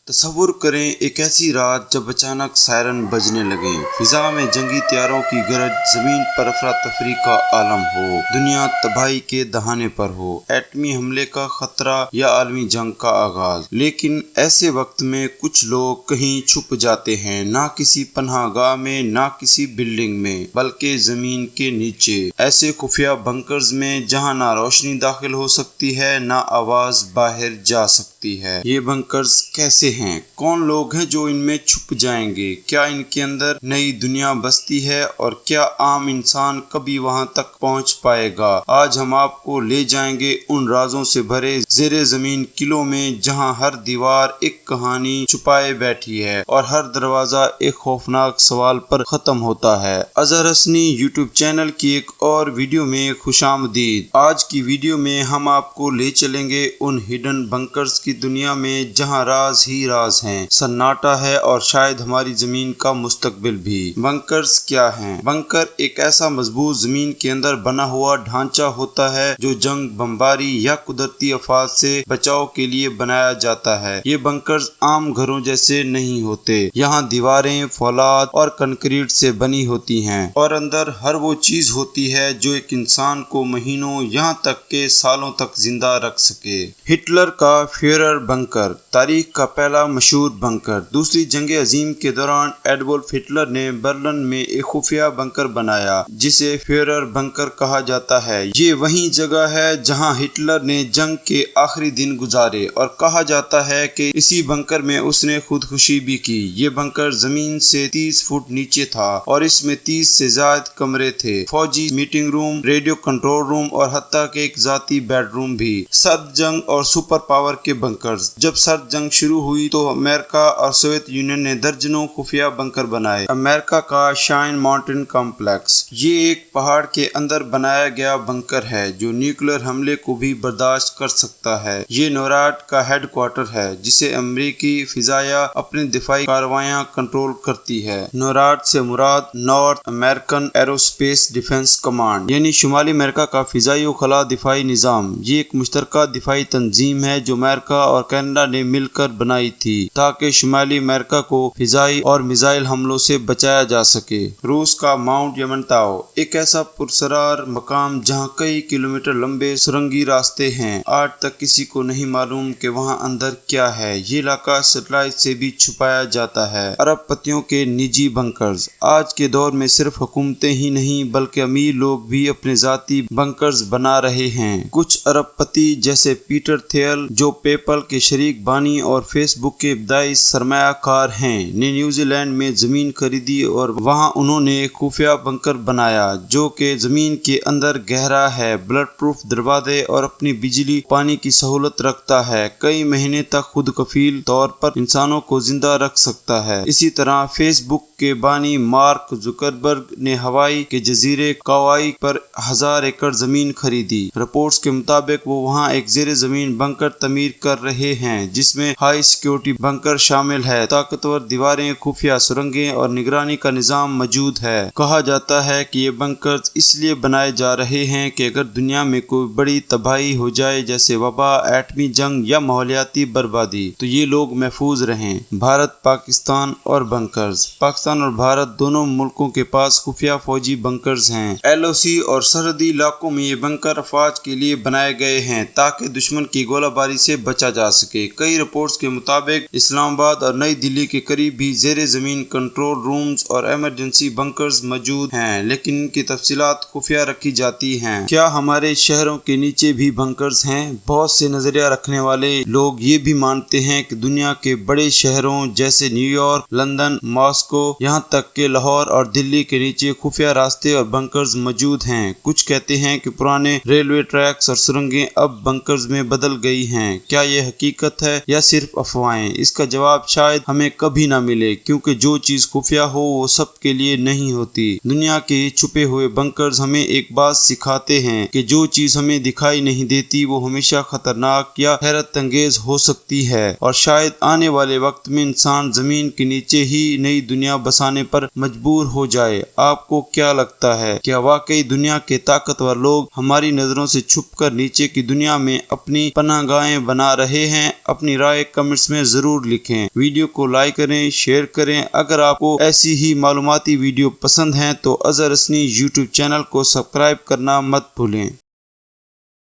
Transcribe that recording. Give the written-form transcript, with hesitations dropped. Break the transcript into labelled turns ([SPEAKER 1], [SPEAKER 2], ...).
[SPEAKER 1] تصور کریں ایک ایسی رات جب اچانک سائرن بجنے لگیں، فضا میں جنگی طیاروں کی گرج، زمین پر افراتفری کا عالم ہو، دنیا تباہی کے دہانے پر ہو، ایٹمی حملے کا خطرہ یا عالمی جنگ کا آغاز۔ لیکن ایسے وقت میں کچھ لوگ کہیں چھپ جاتے ہیں، نہ کسی پناہ گاہ میں، نہ کسی بلڈنگ میں، بلکہ زمین کے نیچے، ایسے خفیہ بنکرز میں جہاں نہ روشنی داخل ہو سکتی ہے، نہ آواز باہر جا سکتی ہے۔ یہ بنکرز کیسے ہیں؟ کون لوگ ہیں جو ان میں چھپ جائیں گے؟ کیا ان کے اندر نئی دنیا بستی ہے اور کیا عام انسان کبھی وہاں تک پہنچ پائے گا؟ آج ہم آپ کو لے جائیں گے ان رازوں سے بھرے زیر زمین قلعوں میں جہاں ہر دیوار ایک کہانی چھپائے بیٹھی ہے اور ہر دروازہ ایک خوفناک سوال پر ختم ہوتا ہے۔ اظہر حسنی یوٹیوب چینل کی ایک اور ویڈیو میں خوش آمدید۔ آج کی ویڈیو میں ہم آپ کو لے چلیں گے ان ہڈن بنکرز کی دنیا میں جہاں راز ہی راز ہیں، سناٹا ہے اور شاید ہماری زمین کا مستقبل بھی۔ بنکرز کیا ہیں؟ بنکر ایک ایسا مضبوط زمین کے اندر بنا ہوا ڈھانچہ ہوتا ہے جو جنگ، بمباری یا قدرتی آفات سے بچاؤ کے لیے بنایا جاتا ہے۔ یہ بنکرز عام گھروں جیسے نہیں ہوتے۔ یہاں دیواریں فولاد اور کنکریٹ سے بنی ہوتی ہیں اور اندر ہر وہ چیز ہوتی ہے جو ایک انسان کو مہینوں یہاں تک کہ سالوں تک زندہ رکھ سکے۔ ہٹلر کا فیورر بنکر، تاریخ کا پہلا مشہور بنکر۔ دوسری جنگ عظیم کے دوران ایڈولف ہٹلر نے برلن میں ایک خفیہ بنکر بنایا جسے فیورر بنکر کہا جاتا ہے۔ یہ وہی جگہ ہے جہاں ہٹلر نے جنگ کے آخری دن گزارے اور کہا جاتا ہے کہ اسی بنکر میں اس نے خودکشی بھی کی۔ یہ بنکر زمین سے 30 فٹ نیچے تھا اور اس میں 30 سے زائد کمرے تھے، فوجی meeting room, radio control room اور حتیٰ کہ ایک ذاتی بیڈ روم بھی۔ سرد جنگ اور سپر پاور کے بنکرز۔ جب سرد جنگ شروع ہوئی تو امریکہ اور سوویت یونین نے درجنوں خفیہ بنکر بنائے۔ امریکہ کا شائن ماؤنٹین کمپلیکس، یہ ایک پہاڑ کے اندر بنایا گیا بنکر ہے جو نیوکلیر حملے کو بھی برداشت کر سکتا ہے۔ یہ نوراڈ کا ہیڈ کوارٹر ہے جسے امریکی فضائیہ اپنی دفاعی کارروائیاں کنٹرول کرتی ہے۔ نوراڈ سے مراد North American aerospace defence command, یعنی شمالی امریکہ کا فضائی و خلا دفاعی نظام۔ یہ ایک مشترکہ دفاعی تنظیم ہے جو امریکہ اور کینیڈا نے مل کر بنائی تھی تاکہ شمالی امریکہ کو فضائی اور میزائل حملوں سے بچایا جا سکے۔ روس کا ماؤنٹ یمنتاؤ، ایک ایسا پراسرار مقام جہاں کئی کلومیٹر لمبے سرنگی راستے ہیں۔ آج تک کسی کو نہیں معلوم کہ وہاں اندر کیا ہے۔ یہ علاقہ سیٹلائٹ سے بھی چھپایا جاتا ہے۔ ارب پتیوں کے نجی بنکرز، آج کے دور میں صرف حکومتیں ہی نہیں بلکہ امیر لوگ بھی اپنے ذاتی بنکرز بنا رہے ہیں۔ کچھ ارب پتی جیسے پیٹر تھیل جو پے پل کے شریک بانی اور فیس بک کے ابتدائی سرمایہ کار ہیں، نے نیوزی لینڈ میں زمین خریدی اور وہاں انہوں نے ایک خفیہ بنکر بنایا جو کہ زمین کے اندر گہرا ہے، بلٹ پروف دروازے اور اپنی بجلی پانی کی سہولت رکھتا ہے، کئی مہینے تک خود کفیل طور پر انسانوں کو زندہ رکھ سکتا ہے۔ اسی طرح فیس بک کے بانی مارک زکربرگ نے ہوائی کے جزیرے کاوائی پر 1000 ایکڑ زمین خریدی۔ رپورٹس کے مطابق وہ وہاں ایک زیر زمین بنکر تعمیر کر رہے ہیں جس میں ہائی سیکیورٹی بنکر شامل ہے، طاقتور دیواریں، خفیہ سرنگیں اور نگرانی کا نظام موجود ہے۔ کہا جاتا ہے کہ یہ بنکرز اس لیے بنائے جا رہے ہیں کہ اگر دنیا میں کوئی بڑی تباہی ہو جائے جیسے وبا، ایٹمی جنگ یا ماحولیاتی بربادی تو یہ لوگ محفوظ رہیں۔ بھارت، پاکستان اور بنکرز۔ پاکستان اور بھارت دونوں ملکوں کے پاس خفیہ فوجی بنکرز ہیں۔ ایل او سی اور سرحدی علاقوں میں یہ بنکر افواج کے لیے بنائے گئے ہیں تاکہ دشمن کی گولہ باری سے بچا جا سکے۔ کئی رپورٹس کے مطابق اسلام آباد اور نئی دہلی کے قریب بھی زیر زمین کنٹرول رومز اور ایمرجنسی بنکرز موجود ہیں، لیکن ان کی تفصیلات خفیہ رکھی جاتی ہیں۔ کیا ہمارے شہروں کے نیچے بھی بنکرز ہیں؟ بہت سے نظریہ رکھنے والے لوگ یہ بھی مانتے ہیں کہ دنیا کے بڑے شہروں جیسے نیو یارک، لندن، ماسکو، یہاں تک کہ لاہور اور دلی کے نیچے خفیہ راستے اور بنکرز موجود ہیں۔ کچھ کہتے ہیں کہ پرانے ریلوے ٹریکس اور سرنگیں اب بنکرز میں بدل گئی ہیں۔ کیا یہ حقیقت ہے یا صرف افواہیں؟ اس کا جواب شاید ہمیں کبھی نہ ملے، کیونکہ جو چیز خفیہ ہو وہ سب کے لیے نہیں ہوتی۔ دنیا کے چھپے ہوئے بنکرز ہمیں ایک بات سکھاتے ہیں کہ جو چیز ہمیں دکھائی نہیں دیتی وہ ہمیشہ خطرناک یا حیرت انگیز ہو سکتی ہے، اور شاید آنے والے وقت میں انسان زمین کے نیچے ہی نئی دنیا بسانے پر مجبور ہو جائے۔ آپ کو کیا لگتا ہے؟ کیا واقعی دنیا کے طاقتور لوگ ہماری نظروں سے چھپ کر نیچے کی دنیا میں اپنی پناہ گاہیں بنا رہے رہے ہیں؟ اپنی رائے کمنٹس میں ضرور لکھیں۔ ویڈیو کو لائک کریں، شیئر کریں۔ اگر آپ کو ایسی ہی معلوماتی ویڈیو پسند ہیں تو اظہر حسنی یوٹیوب چینل کو سبسکرائب کرنا مت بھولیں۔